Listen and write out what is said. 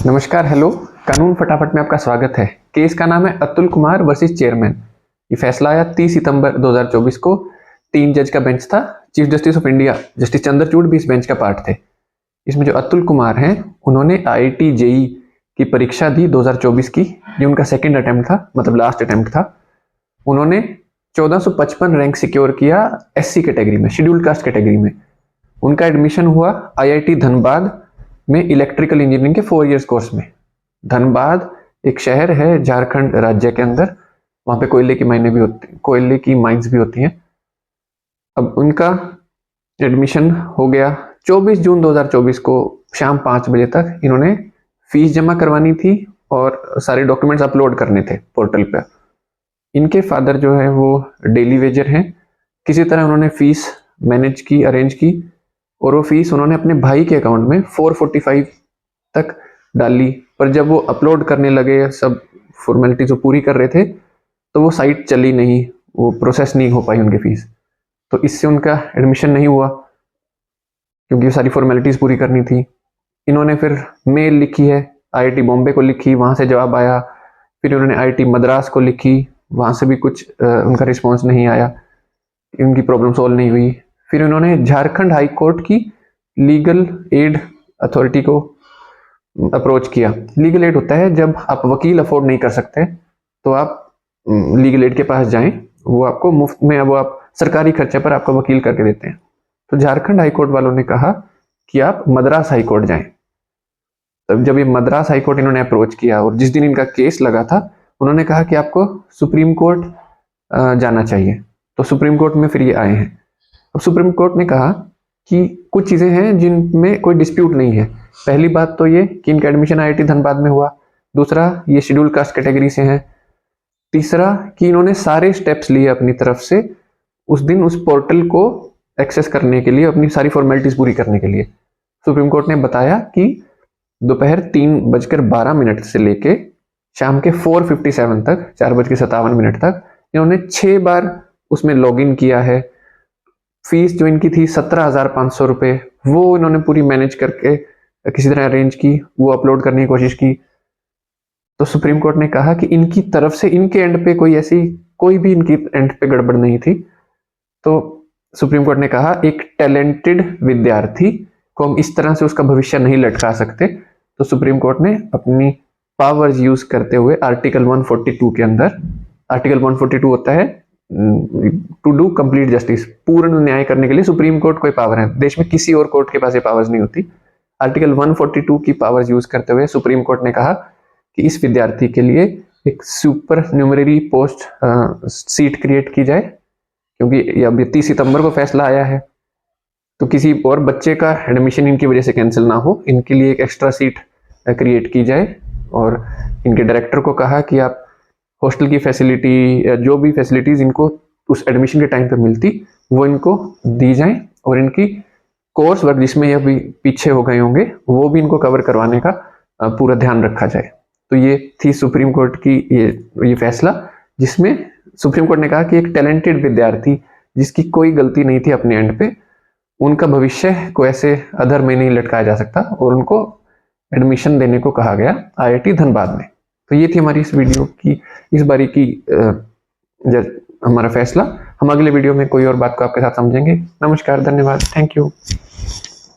नमस्कार, हेलो। कानून फटाफट में आपका स्वागत है। केस का नाम है अतुल कुमार वर्सेस चेयरमैन। ये फैसला आया 30 सितंबर 2024 को। 3 जज का बेंच था। Chief justice of India justice Chandrachud भी इस बेंच का पार्ट थे। इसमें जो अतुल कुमार हैं, उन्होंने IIT JEE की परीक्षा दी 2024 की। ये उनका सेकेंड अटेम्प्ट था, मतलब लास्ट अटेम्प्ट था। उन्होंने 1455 रैंक सिक्योर किया SC कैटेगरी में, शेड्यूल्ड कास्ट कैटेगरी में। उनका एडमिशन हुआ IIT धनबाद में इलेक्ट्रिकल इंजीनियरिंग के 4 इयर्स कोर्स में। धनबाद एक शहर है झारखंड राज्य के अंदर। वहां पे कोयले की माइंस भी होती हैं। अब उनका एडमिशन हो गया। 24 जून 2024 को शाम 5 बजे तक इन्होंने फीस जमा करवानी थी और सारे डॉक्यूमेंट्स अपलोड करने थे पोर्टल पे। इनके फादर जो है वो डेली वेजर हैं। किसी तरह उन्होंने फीस मैनेज की, अरेंज की, और वो फीस उन्होंने अपने भाई के अकाउंट में 445 तक डाली। पर जब वो अपलोड करने लगे, सब फॉर्मेलिटीज जो पूरी कर रहे थे, तो वो साइट चली नहीं, वो प्रोसेस नहीं हो पाई उनकी फीस। तो इससे उनका एडमिशन नहीं हुआ, क्योंकि सारी फॉर्मेलिटीज पूरी करनी थी। इन्होंने फिर मेल लिखी है, IIT बॉम्बे को लिखी, वहाँ से जवाब आया। फिर उन्होंने IIT मद्रास को लिखी, वहाँ से भी कुछ उनका रिस्पॉन्स नहीं आया, उनकी प्रॉब्लम सॉल्व नहीं हुई। फिर उन्होंने झारखंड हाई कोर्ट की लीगल एड अथॉरिटी को अप्रोच किया। लीगल एड होता है जब आप वकील अफोर्ड नहीं कर सकते, तो आप लीगल एड के पास जाएं, वो आपको मुफ्त में, वो आप सरकारी खर्चे पर आपका वकील करके देते हैं। तो झारखंड हाई कोर्ट वालों ने कहा कि आप मद्रास हाई कोर्ट जाएं। तब जब ये मद्रास हाई कोर्ट इन्होंने अप्रोच किया, और जिस दिन इनका केस लगा था, उन्होंने कहा कि आपको सुप्रीम कोर्ट जाना चाहिए। तो सुप्रीम कोर्ट में फिर ये आए हैं। अब सुप्रीम कोर्ट ने कहा कि कुछ चीजें हैं जिनमें कोई डिस्प्यूट नहीं है। पहली बात तो ये कि इनका एडमिशन IIT धनबाद में हुआ। दूसरा, ये शेड्यूल कास्ट कैटेगरी से हैं। तीसरा, कि इन्होंने सारे स्टेप्स लिए अपनी तरफ से उस दिन उस पोर्टल को एक्सेस करने के लिए, अपनी सारी फॉर्मेलिटीज पूरी करने के लिए। सुप्रीम कोर्ट ने बताया कि दोपहर 3:12 से लेके शाम के 4:57 तक, 4:57 तक इन्होंने 6 बार उसमें लॉगिन किया है। फीस जो इनकी थी 17,500 रुपये, वो इन्होंने पूरी मैनेज करके किसी तरह अरेंज की, वो अपलोड करने की कोशिश की। तो सुप्रीम कोर्ट ने कहा कि इनकी तरफ से, इनके एंड पे कोई भी इनकी एंड पे गड़बड़ नहीं थी। तो सुप्रीम कोर्ट ने कहा एक टैलेंटेड विद्यार्थी को हम इस तरह से उसका भविष्य नहीं लटका सकते। तो सुप्रीम कोर्ट ने अपनी पावर्स यूज करते हुए आर्टिकल 142 के अंदर, आर्टिकल 142 होता है टू डू कंप्लीट जस्टिस, पूर्ण न्याय करने के लिए सुप्रीम कोर्ट कोई पावर है। देश में किसी और कोर्ट के पास ये पावर्स नहीं होती। आर्टिकल 142 की पावर्स यूज करते हुए सुप्रीम कोर्ट ने कहा कि इस विद्यार्थी के लिए एक super numerary post seat create की जाए, क्योंकि अब 30 सितंबर को फैसला आया है। तो किसी और बच्चे का एडमिशन इनकी वजह से कैंसिल ना हो, इनके लिए एक एक्स्ट्रा सीट क्रिएट की जाए। और इनके डायरेक्टर को कहा कि आप हॉस्टल की फैसिलिटी या जो भी फैसिलिटीज इनको उस एडमिशन के टाइम पे मिलती, वो इनको दी जाए, और इनकी कोर्स वर्क जिसमें ये अभी पीछे हो गए होंगे, वो भी इनको कवर करवाने का पूरा ध्यान रखा जाए। तो ये थी सुप्रीम कोर्ट की ये फैसला, जिसमें सुप्रीम कोर्ट ने कहा कि एक टैलेंटेड विद्यार्थी जिसकी कोई गलती नहीं थी अपने एंड पे, उनका भविष्य को ऐसे अधर में नहीं लटकाया जा सकता, और उनको एडमिशन देने को कहा गया IIT धनबाद में। तो ये थी हमारी इस वीडियो की, इस बारी की हमारा फैसला। हम अगले वीडियो में कोई और बात को आपके साथ समझेंगे। नमस्कार, धन्यवाद, थैंक यू।